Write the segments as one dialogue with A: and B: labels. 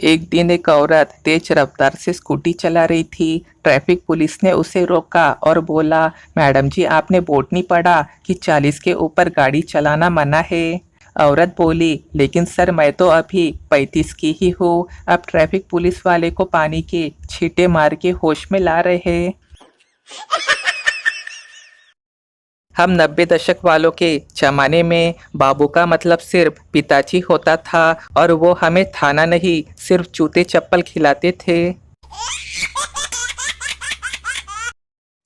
A: एक दिन एक औरत तेज रफ्तार से स्कूटी चला रही थी। ट्रैफिक पुलिस ने उसे रोका और बोला, मैडम जी आपने बोर्ड नहीं पढ़ा कि 40 के ऊपर गाड़ी चलाना मना है। औरत बोली, लेकिन सर मैं तो अभी 35 की ही हूँ। अब ट्रैफिक पुलिस वाले को पानी के छींटे मार के होश में ला रहे हैं। हम 90 दशक वालों के जमाने में बाबू का मतलब सिर्फ पिताजी होता था और वो हमें खाना नहीं सिर्फ जूते चप्पल खिलाते थे।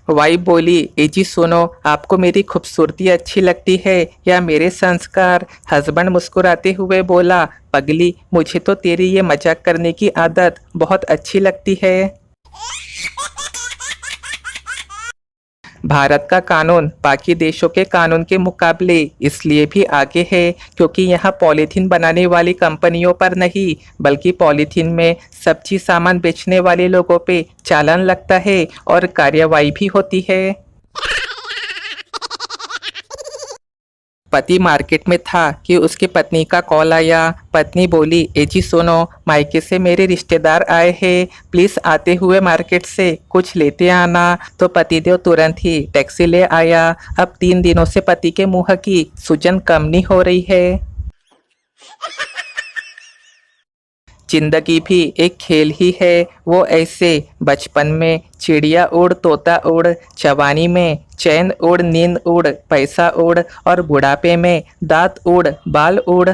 A: वाई बोली, ए जी सुनो, आपको मेरी खूबसूरती अच्छी लगती है या मेरे संस्कार? हस्बैंड मुस्कुराते हुए बोला, पगली मुझे तो तेरी ये मजाक करने की आदत बहुत अच्छी लगती है। भारत का कानून बाकी देशों के कानून के मुकाबले इसलिए भी आगे है क्योंकि यहाँ पॉलीथीन बनाने वाली कंपनियों पर नहीं बल्कि पॉलीथीन में सब्जी सामान बेचने वाले लोगों पे चालान लगता है और कार्रवाई भी होती है। पति मार्केट में था कि उसकी पत्नी का कॉल आया। पत्नी बोली, ए जी सुनो, मायके से मेरे रिश्तेदार आए हैं, प्लीज आते हुए मार्केट से कुछ लेते आना। तो पतिदेव तुरंत ही टैक्सी ले आया। अब 3 दिनों से पति के मुंह की सूजन कम नहीं हो रही है। जिंदगी भी एक खेल ही है। वो ऐसे बचपन में चिड़िया उड़ तोता उड़, जवानी में चैन उड़ नींद उड़ पैसा उड़ और बुढ़ापे में दांत उड़ बाल उड़।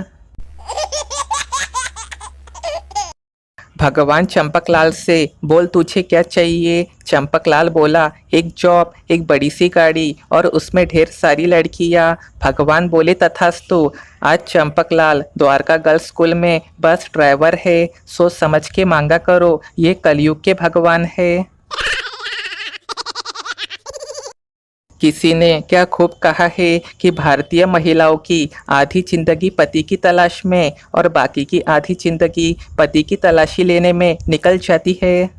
A: भगवान चंपकलाल से, बोल तुझे क्या चाहिए? चंपकलाल बोला, एक जॉब, एक बड़ी सी गाड़ी और उसमें ढेर सारी लड़कियां। भगवान बोले, तथास्तु। आज चंपकलाल द्वारका गर्ल्स स्कूल में बस ड्राइवर है। सोच समझ के मांगा करो, ये कलयुग के भगवान है। किसी ने क्या खूब कहा है कि भारतीय महिलाओं की आधी जिंदगी पति की तलाश में और बाकी की आधी जिंदगी पति की तलाशी लेने में निकल जाती है।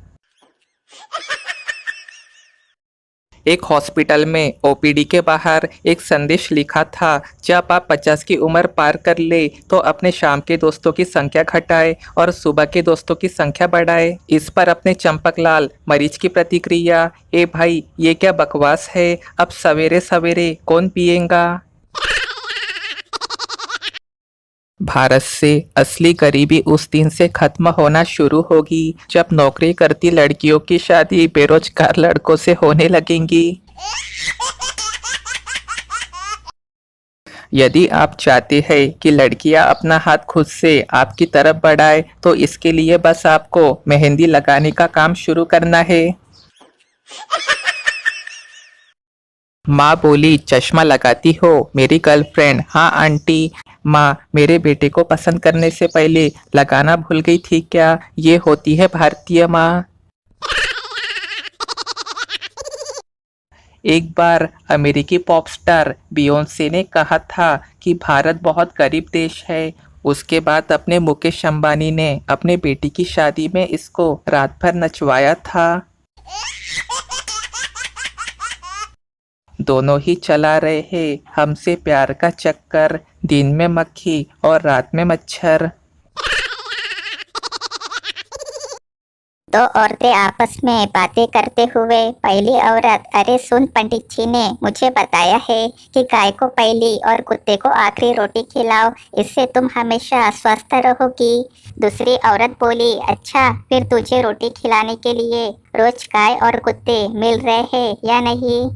A: एक हॉस्पिटल में ओपीडी के बाहर एक संदेश लिखा था, जब आप 50 की उम्र पार कर ले तो अपने शाम के दोस्तों की संख्या घटाए और सुबह के दोस्तों की संख्या बढ़ाए। इस पर अपने चंपकलाल मरीज की प्रतिक्रिया, ए भाई ये क्या बकवास है, अब सवेरे सवेरे कौन पिएगा। भारत से असली गरीबी उस दिन से खत्म होना शुरू होगी जब नौकरी करती लड़कियों की शादी बेरोजगार लड़कों से होने लगेंगी। यदि आप चाहते हैं कि लड़कियां अपना हाथ खुद से आपकी तरफ बढ़ाए तो इसके लिए बस आपको मेहंदी लगाने का काम शुरू करना है। माँ बोली, चश्मा लगाती हो? मेरी गर्लफ्रेंड, हाँ आंटी। माँ, मेरे बेटे को पसंद करने से पहले लगाना भूल गई थी क्या? ये होती है भारतीय माँ। एक बार अमेरिकी पॉप स्टार बियोंसे ने कहा था कि भारत बहुत गरीब देश है। उसके बाद अपने मुकेश अंबानी ने अपने बेटी की शादी में इसको रात भर नचवाया था। दोनों ही चला रहे हैं हमसे प्यार का चक्कर, दिन में मक्खी और रात में मच्छर।
B: दो औरतें आपस में बातें करते हुए, पहली औरत, अरे सुन, पंडित जी ने मुझे बताया है कि गाय को पहली और कुत्ते को आखिरी रोटी खिलाओ, इससे तुम हमेशा स्वस्थ रहोगी। दूसरी औरत बोली, अच्छा फिर तुझे रोटी खिलाने के लिए रोज गाय और कुत्ते मिल रहे हैं या नहीं?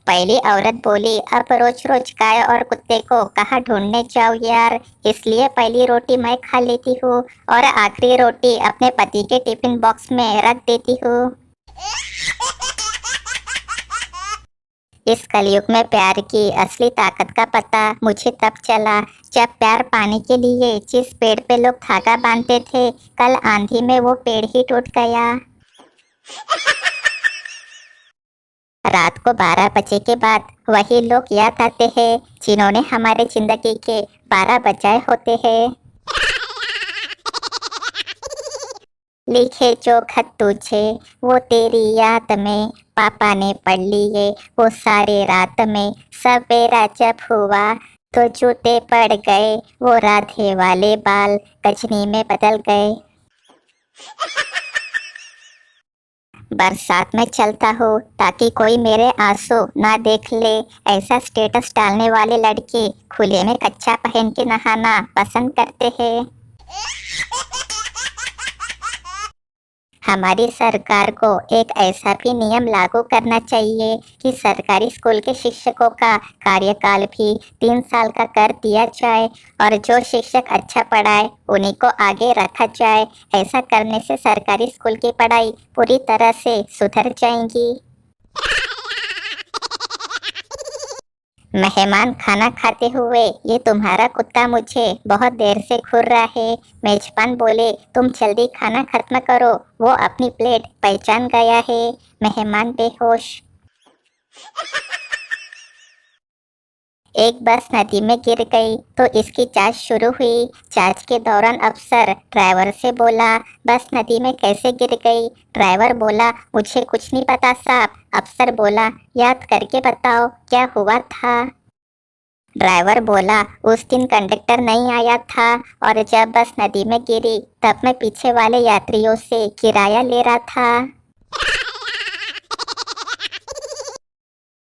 B: पहली औरत बोली, अब रोज रोज गाय और कुत्ते को कहाँ ढूंढने जाऊँ यार, इसलिए पहली रोटी मैं खा लेती हूँ और आखिरी रोटी अपने पति के टिफिन बॉक्स में रख देती हूँ। इस कलयुग में प्यार की असली ताकत का पता मुझे तब चला जब प्यार पाने के लिए जिस पेड़ पे लोग धागा बांधते थे, कल आंधी में वो पेड़ ही टूट गया। रात को 12 बजे के बाद वही लोग याद आते हैं जिन्होंने हमारे जिंदगी के 12 बजाए होते हैं। लिखे जो खत तुझे वो तेरी याद में, पापा ने पढ़ लिए वो सारे रात में, सवेरा जब हुआ तो जूते पड़ गए, वो राधे वाले बाल गजनी में बदल गए। बरसात में चलता हूँ ताकि कोई मेरे आंसू ना देख ले। ऐसा स्टेटस डालने वाले लड़के खुले में कच्चा पहन के नहाना पसंद करते हैं। हमारी सरकार को एक ऐसा भी नियम लागू करना चाहिए कि सरकारी स्कूल के शिक्षकों का कार्यकाल भी 3 साल का कर दिया जाए और जो शिक्षक अच्छा पढ़ाए उन्हीं को आगे रखा जाए। ऐसा करने से सरकारी स्कूल की पढ़ाई पूरी तरह से सुधर जाएंगी। मेहमान खाना खाते हुए, ये तुम्हारा कुत्ता मुझे बहुत देर से घूर रहा है। मेजबान बोले, तुम जल्दी खाना खत्म करो, वो अपनी प्लेट पहचान गया है। मेहमान बेहोश। एक बस नदी में गिर गई तो इसकी जांच शुरू हुई। जांच के दौरान अफसर ड्राइवर से बोला, बस नदी में कैसे गिर गई? ड्राइवर बोला, मुझे कुछ नहीं पता साहब। अफसर बोला, याद करके बताओ क्या हुआ था? ड्राइवर बोला, उस दिन कंडक्टर नहीं आया था और जब बस नदी में गिरी तब मैं पीछे वाले यात्रियों से किराया ले रहा था।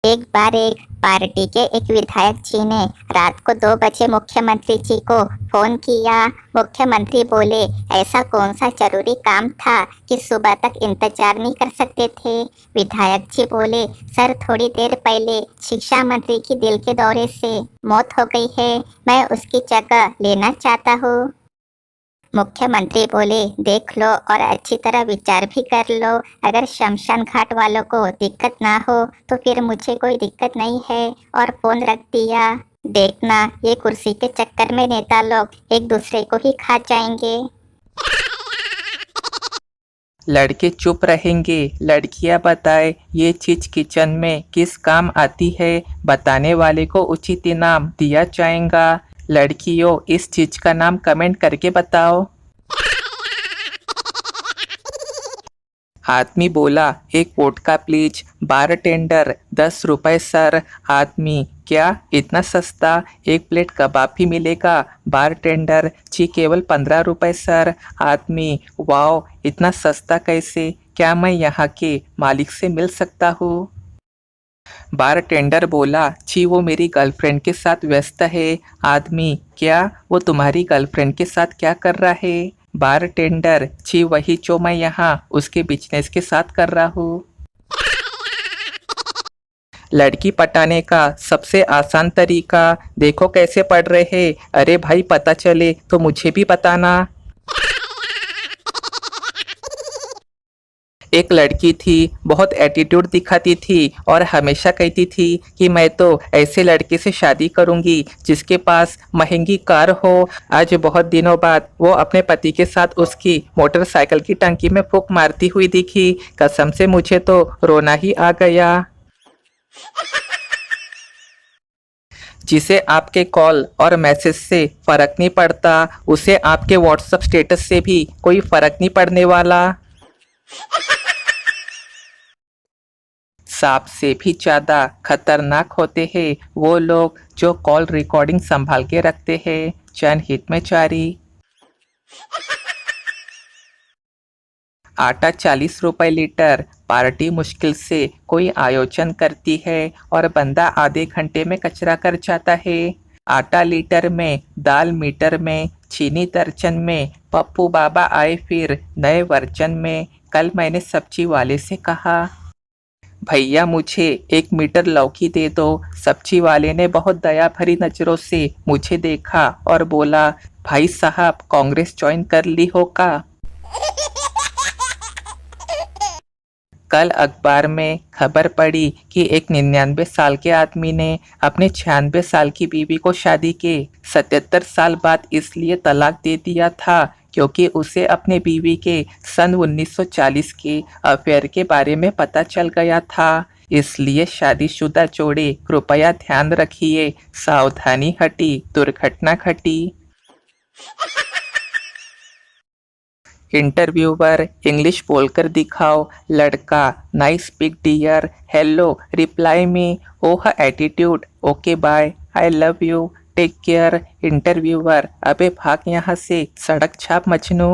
B: एक बार एक पार्टी के एक विधायक जी ने रात को 2 बजे मुख्यमंत्री जी को फोन किया। मुख्यमंत्री बोले, ऐसा कौन सा जरूरी काम था कि सुबह तक इंतजार नहीं कर सकते थे? विधायक जी बोले, सर थोड़ी देर पहले शिक्षा मंत्री की दिल के दौरे से मौत हो गई है, मैं उसकी जगह लेना चाहता हूँ। मुख्यमंत्री बोले, देख लो और अच्छी तरह विचार भी कर लो। अगर शमशान घाट वालों को दिक्कत ना हो तो फिर मुझे कोई दिक्कत नहीं है, और फोन रख दिया। देखना, ये कुर्सी के चक्कर में नेता लोग एक दूसरे को ही खा जाएंगे।
A: लड़के चुप रहेंगे, लड़कियां बताए ये चीज किचन में किस काम आती है, बताने वाले को उचित इनाम दिया जाएगा। लड़कियों, इस चीज का नाम कमेंट करके बताओ। आदमी बोला, एक वोडका प्लीज। बारटेंडर, 10 रुपए सर। आदमी, क्या इतना सस्ता? एक प्लेट कबाब भी मिलेगा। बारटेंडर, जी केवल 15 रुपए सर। आदमी, वाओ, इतना सस्ता कैसे? क्या मैं यहाँ के मालिक से मिल सकता हूँ? बारटेंडर बोला, जी वो मेरी गर्लफ्रेंड के साथ व्यस्त है। आदमी, क्या वो तुम्हारी गर्लफ्रेंड के साथ क्या कर रहा है? बारटेंडर, जी वही जो मैं यहाँ उसके बिजनेस के साथ कर रहा हूँ। लड़की पटाने का सबसे आसान तरीका देखो कैसे पढ़ रहे हैं। अरे भाई, पता चले तो मुझे भी बताना। एक लड़की थी, बहुत एटीट्यूड दिखाती थी और हमेशा कहती थी कि मैं तो ऐसे लड़के से शादी करूंगी जिसके पास महंगी कार हो। आज बहुत दिनों बाद वो अपने पति के साथ उसकी मोटरसाइकिल की टंकी में फूंक मारती हुई दिखी। कसम से मुझे तो रोना ही आ गया। जिसे आपके कॉल और मैसेज से फर्क नहीं पड़ता, उसे आपके व्हाट्सएप स्टेटस से भी कोई फर्क नहीं पड़ने वाला। सांप से भी ज्यादा खतरनाक होते हैं वो लोग जो कॉल रिकॉर्डिंग संभाल के रखते हैं। जनहित में जारी। आटा 40 रुपए लीटर। पार्टी मुश्किल से कोई आयोजन करती है और बंदा आधे घंटे में कचरा कर जाता है। आटा लीटर में, दाल मीटर में, चीनी दर्जन में। पप्पू बाबा आए फिर नए वर्जन में। कल मैंने सब्जी वाले से कहा, भैया मुझे 1 मीटर लौकी दे दो। सब्जी वाले ने बहुत दया भरी नजरों से मुझे देखा और बोला, भाई साहब कांग्रेस ज्वाइन कर ली हो का? कल अखबार में खबर पड़ी कि एक 99 साल के आदमी ने अपने 96 साल की बीवी को शादी के 77 साल बाद इसलिए तलाक दे दिया था क्योंकि उसे अपने बीवी के सन 1940 के अफेयर के बारे में पता चल गया था। इसलिए शादीशुदा जोड़े कृपया ध्यान रखिए, सावधानी हटी दुर्घटना घटी। इंटरव्यूअर, इंग्लिश बोलकर दिखाओ। लड़का, nice speak dear. Hello, reply me. Oh attitude, okay bye, I love you, take care. Interviewer, अबे भाग यहाँ से, सड़क छाप मजनू।